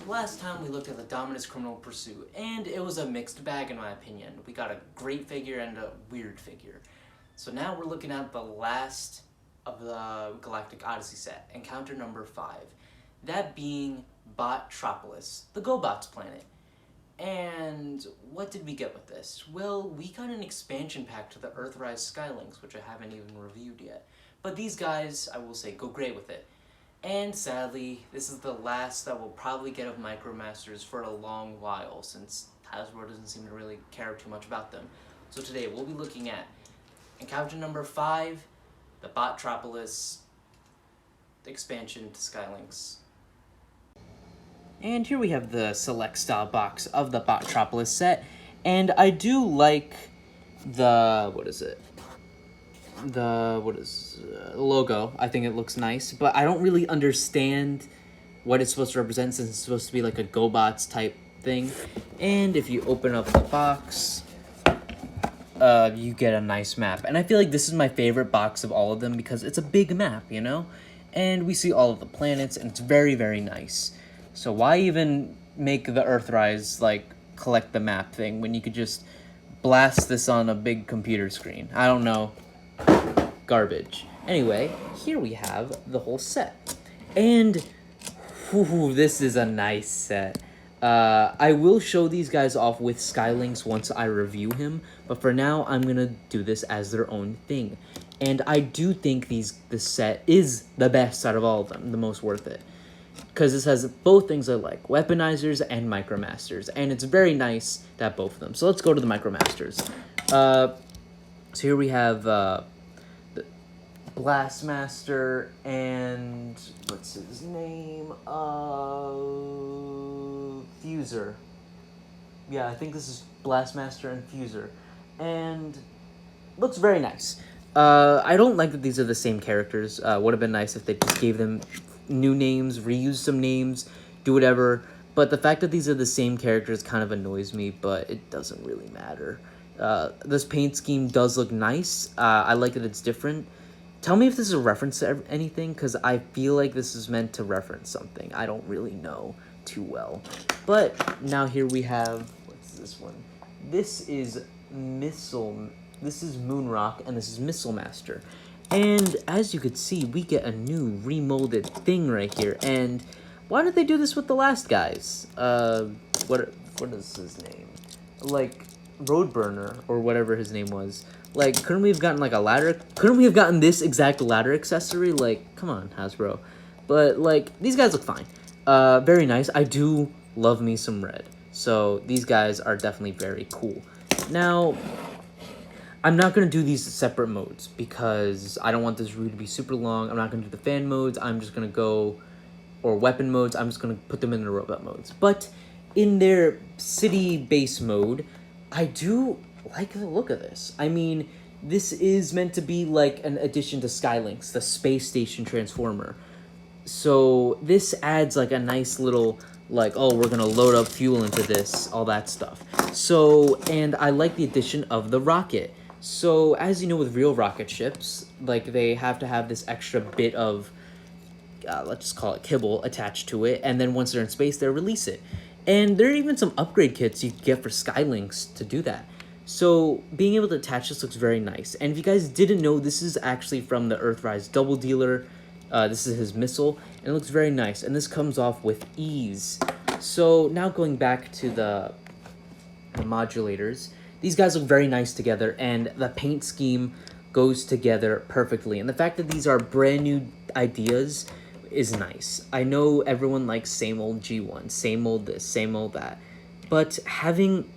last time we looked at the Dominus Criminal Pursuit, and it was a mixed bag in my opinion. We got a great figure and a weird figure. So now we're looking at the last of the Galactic Odyssey set, encounter number 5. That being Botropolis, the GoBots planet. And what did we get with this? Well, we got an expansion pack to the Earthrise Skylings, which I haven't even reviewed yet. But these guys, I will say, go great with it. And sadly, this is the last that we'll probably get of Micromasters for a long while, since Hasbro doesn't seem to really care too much about them. So today, we'll be looking at encounter number 5, the Botropolis expansion to Skylings. And here we have the select style box of the Botropolis set, and I do like the, logo. I think it looks nice, but I don't really understand what it's supposed to represent, since it's supposed to be like a GoBots type thing. And if you open up the box, you get a nice map. And I feel like this is my favorite box of all of them, because it's a big map, you know? And we see all of the planets, and it's very, very nice. So why even make the Earthrise, like, collect the map thing when you could just blast this on a big computer screen? I don't know. Garbage. Anyway, here we have the whole set. And, whew, this is a nice set. I will show these guys off with Skylings once I review him, but for now, I'm gonna do this as their own thing. And I do think this set is the best out of all of them, the most worth it. Because this has both things I like, Weaponizers and Micromasters, and it's very nice to have both of them. So let's go to the Micromasters. So here we have the Blastmaster and, what's his name? Fuser. Yeah, I think this is Blastmaster and Fuser. And looks very nice. I don't like that these are the same characters. Would have been nice if they just gave them new names, reuse some names, do whatever. But the fact that these are the same characters kind of annoys me, but it doesn't really matter. This paint scheme does look nice. I like that it's different. Tell me if this is a reference to anything, because I feel like this is meant to reference something. I don't really know too well. But now here we have, what's this one? This is Moonrock, and this is Missile Master. And as you could see, we get a new remolded thing right here. And why did they do this with the last guys? What is his name? Like, Roadburner, or whatever his name was. Like, couldn't we have gotten, like, a ladder? Couldn't we have gotten this exact ladder accessory? Like, come on, Hasbro. But, like, these guys look fine. Very nice. I do love me some red. So, these guys are definitely very cool. Now, I'm not going to do these separate modes, because I don't want this review to be super long. I'm not going to do the fan modes. I'm just going to go, or weapon modes. I'm just going to put them in the robot modes. But in their city base mode, I do like the look of this. I mean, this is meant to be like an addition to Skylings, the space station transformer. So this adds like a nice little, like, oh, we're going to load up fuel into this, all that stuff. So, and I like the addition of the rocket. So, as you know, with real rocket ships, like, they have to have this extra bit of, let's just call it kibble, attached to it, and then once they're in space, they'll release it. And there are even some upgrade kits you can get for Skylings to do that. So, being able to attach this looks very nice. And if you guys didn't know, this is actually from the Earthrise Double Dealer. This is his missile, and it looks very nice. And this comes off with ease. So, now going back to the modulators, these guys look very nice together, and the paint scheme goes together perfectly. And the fact that these are brand new ideas is nice. I know everyone likes same old G1, same old this, same old that. But having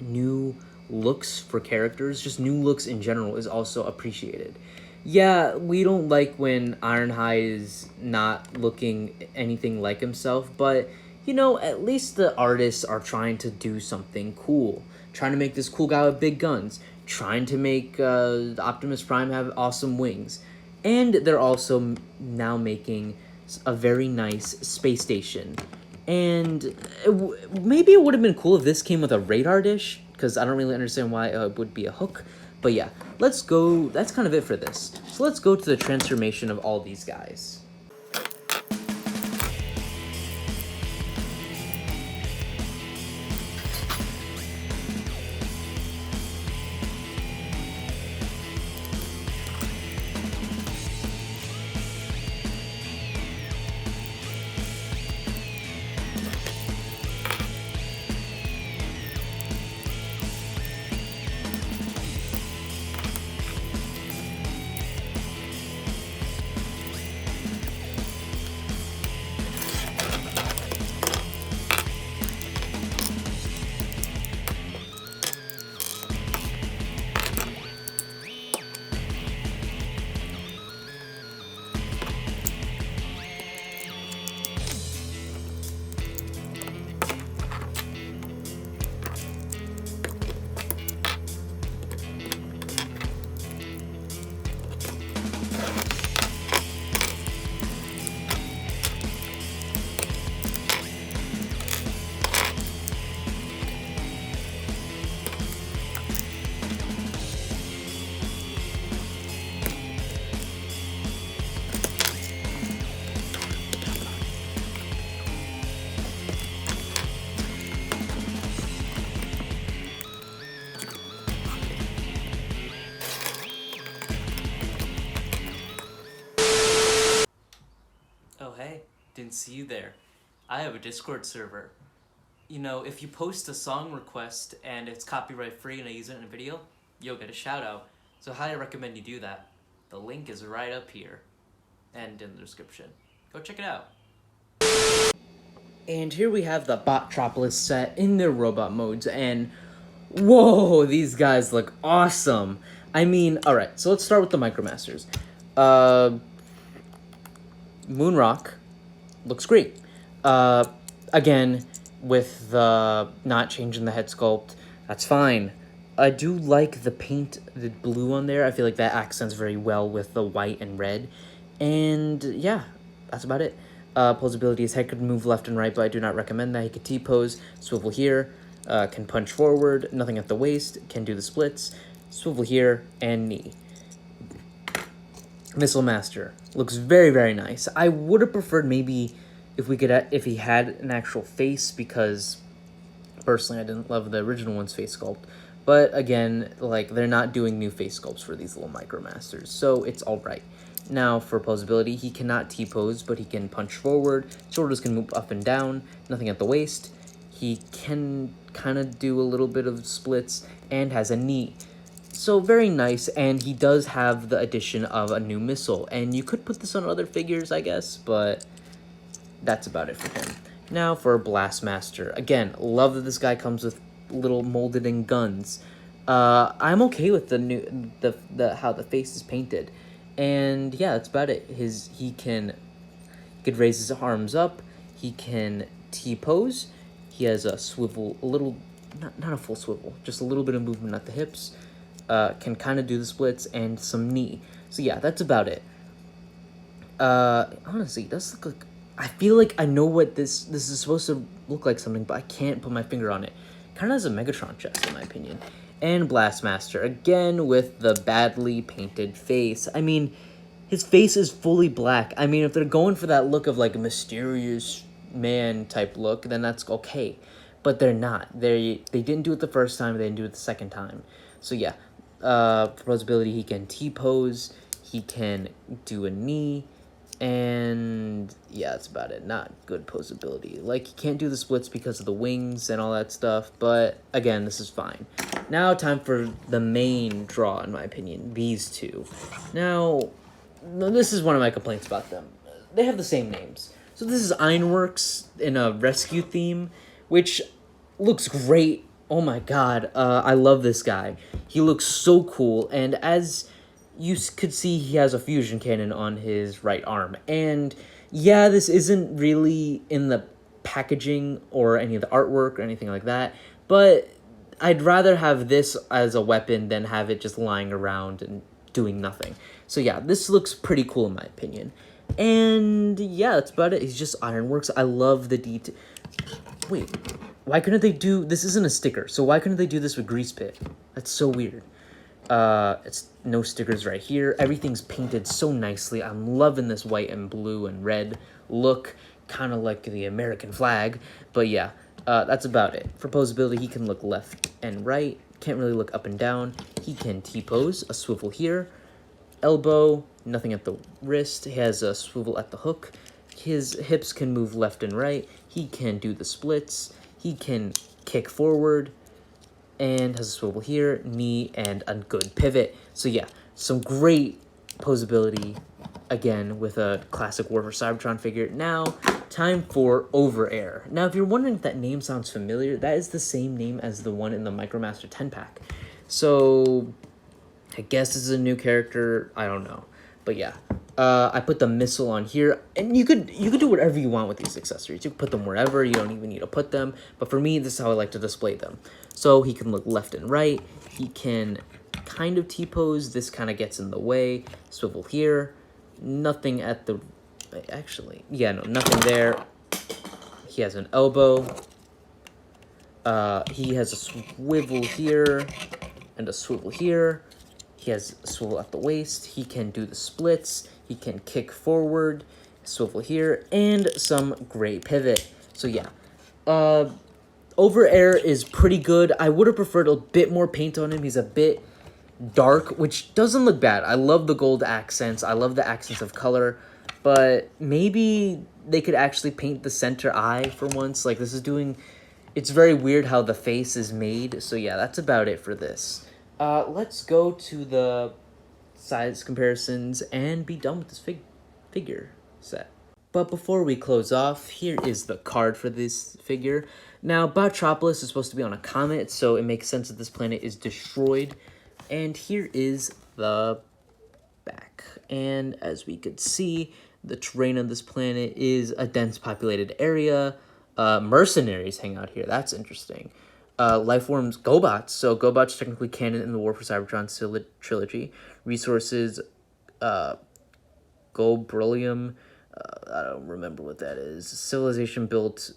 new looks for characters, just new looks in general, is also appreciated. Yeah, we don't like when Ironhide is not looking anything like himself, but, you know, at least the artists are trying to do something cool. Trying to make this cool guy with big guns. Trying to make Optimus Prime have awesome wings. And they're also now making a very nice space station. And maybe it would have been cool if this came with a radar dish, because I don't really understand why it would be a hook. But yeah, let's go. That's kind of it for this. So let's go to the transformation of all these guys. didn't see you there. I have a Discord server. You know, if you post a song request and it's copyright free and I use it in a video, you'll get a shout out. So I highly recommend you do that. The link is right up here and in the description. Go check it out. And here we have the Botropolis set in their robot modes, and whoa, these guys look awesome. I mean, alright, so let's start with the Micromasters. Moonrock looks great. Again, with the not changing the head sculpt, that's fine. I do like the paint, the blue on there. I feel like that accents very well with the white and red. And yeah, that's about it. Posability, his head could move left and right, but I do not recommend that. He could T-pose, swivel here, can punch forward, nothing at the waist, can do the splits, swivel here, and knee. Missile Master looks very, very nice. I would have preferred maybe if he had an actual face, because personally I didn't love the original one's face sculpt. But again, like, they're not doing new face sculpts for these little Micromasters, so it's alright. Now, for posability, he cannot T-pose, but he can punch forward. Shoulders can move up and down, nothing at the waist. He can kind of do a little bit of splits, and has a knee. So, very nice, and he does have the addition of a new missile. And you could put this on other figures, I guess, but that's about it for him. Now, for Blastmaster. Again, love that this guy comes with little molded-in guns. I'm okay with the how the face is painted. And yeah, that's about it. He could raise his arms up. He can T-pose. He has a swivel, a little, not a full swivel, just a little bit of movement at the hips. Can kind of do the splits and some knee. So yeah, that's about it. Honestly, it does look like, I feel like I know what this is supposed to look like something, but I can't put my finger on it. Kind of has a Megatron chest, in my opinion. And Blastmaster, again, with the badly painted face. I mean, his face is fully black. I mean, if they're going for that look of, like, a mysterious man type look, then that's okay. But they're not. They didn't do it the first time, they didn't do it the second time. So, yeah. For posability, he can T-pose, he can do a knee, and yeah, that's about it. Not good posability. Like, he can't do the splits because of the wings and all that stuff, but again, this is fine. Now, time for the main draw, in my opinion, these two. Now, this is one of my complaints about them. They have the same names. So this is Ironworks in a rescue theme, which looks great. Oh my god, I love this guy. He looks so cool, and as you could see, he has a fusion cannon on his right arm. And yeah, this isn't really in the packaging or any of the artwork or anything like that, but I'd rather have this as a weapon than have it just lying around and doing nothing. So yeah, this looks pretty cool in my opinion. And yeah, that's about it. He's just Ironworks. I love the detail. Wait, why couldn't they do... This isn't a sticker, so why couldn't they do this with Grease Pit? That's so weird. It's no stickers right here. Everything's painted so nicely. I'm loving this white and blue and red look, kind of like the American flag. But yeah, that's about it. For posability, he can look left and right. Can't really look up and down. He can T-pose, a swivel here. Elbow, nothing at the wrist. He has a swivel at the hook. His hips can move left and right. He can do the splits. He can kick forward. And has a swivel here, knee, and a good pivot. So yeah, some great posability, again, with a classic War for Cybertron figure. Now, time for Over Air. Now, if you're wondering if that name sounds familiar, that is the same name as the one in the Micromaster 10-pack. So, I guess this is a new character. I don't know. But yeah, I put the missile on here, and you could do whatever you want with these accessories. You can put them wherever, you don't even need to put them, but for me, this is how I like to display them. So he can look left and right, he can kind of T-pose, this kind of gets in the way, swivel here, nothing at the, actually, yeah, no, nothing there. He has an elbow, he has a swivel here, and a swivel here. He has a swivel at the waist. He can do the splits. He can kick forward, swivel here, and some great pivot. So yeah, Over Air is pretty good. I would have preferred a bit more paint on him. He's a bit dark, which doesn't look bad. I love the gold accents. I love the accents of color, but maybe they could actually paint the center eye for once. Like, this is doing... It's very weird how the face is made. So, yeah, that's about it for this. Let's go to the size comparisons and be done with this figure set. But before we close off, here is the card for this figure. Now, Botropolis is supposed to be on a comet, so it makes sense that this planet is destroyed. And here is the back. And as we could see, the terrain of this planet is a dense populated area. Mercenaries hang out here. That's interesting. Life forms GoBots. So GoBots technically canon in the War for Cybertron trilogy. Resources, Goberyllium. I don't remember what that is. Civilization built,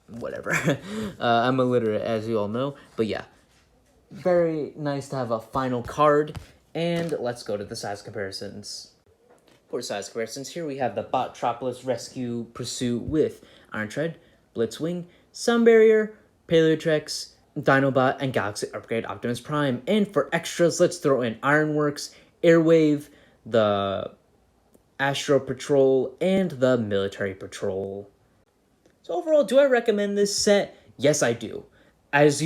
whatever. I'm illiterate, as you all know. But yeah, very nice to have a final card. And let's go to the size comparisons. For size comparisons, here we have the Botropolis Rescue Pursuit with Iron Tread, Blitzwing, Sun Barrier, Paleotrex, Dinobot, and Galaxy Upgrade Optimus Prime. And for extras, let's throw in Ironworks, Airwave, the Astro Patrol, and the Military Patrol. So overall, do I recommend this set? Yes, I do. As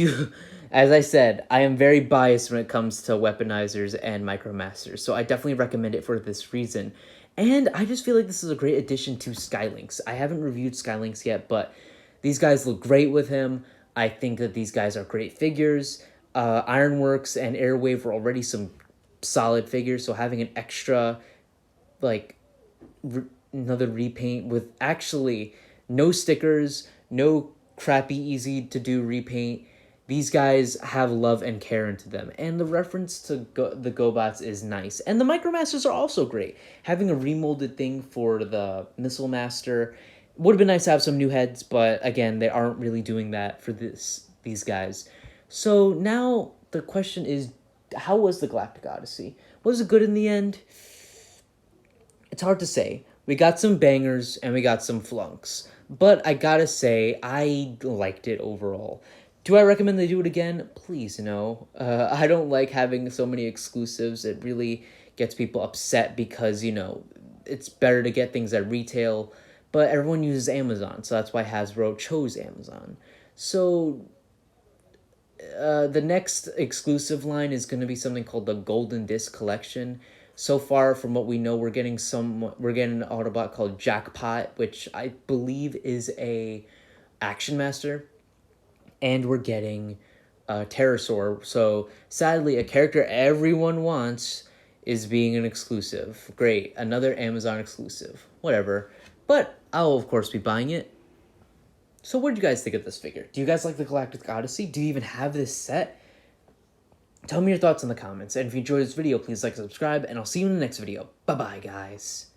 I said, I am very biased when it comes to weaponizers and Micromasters, so I definitely recommend it for this reason. And I just feel like this is a great addition to Skylinks. I haven't reviewed Skylinks yet, but these guys look great with him. I think that these guys are great figures. Ironworks and Airwave are already some solid figures, so having an extra, like, another repaint with actually no stickers, no crappy easy to do repaint. These guys have love and care into them, and the reference to the GoBots is nice. And the Micromasters are also great. Having a remolded thing for the Missile Master would have been nice to have some new heads, but again, they aren't really doing that for these guys. So now the question is, how was the Galactic Odyssey? Was it good in the end? It's hard to say. We got some bangers and we got some flunks. But I gotta say, I liked it overall. Do I recommend they do it again? Please no. I don't like having so many exclusives. It really gets people upset because, you know, it's better to get things at retail. But everyone uses Amazon, so that's why Hasbro chose Amazon. So the next exclusive line is going to be something called the Golden Disc Collection. So far, from what we know, we're getting an Autobot called Jackpot, which I believe is a Action Master, and we're getting Pterosaur. So sadly, a character everyone wants is being an exclusive. Great, another Amazon exclusive. Whatever, but I'll of course be buying it. So what did you guys think of this figure? Do you guys like the Galactic Odyssey? Do you even have this set? Tell me your thoughts in the comments, and if you enjoyed this video, please like and subscribe, and I'll see you in the next video. Bye-bye, guys.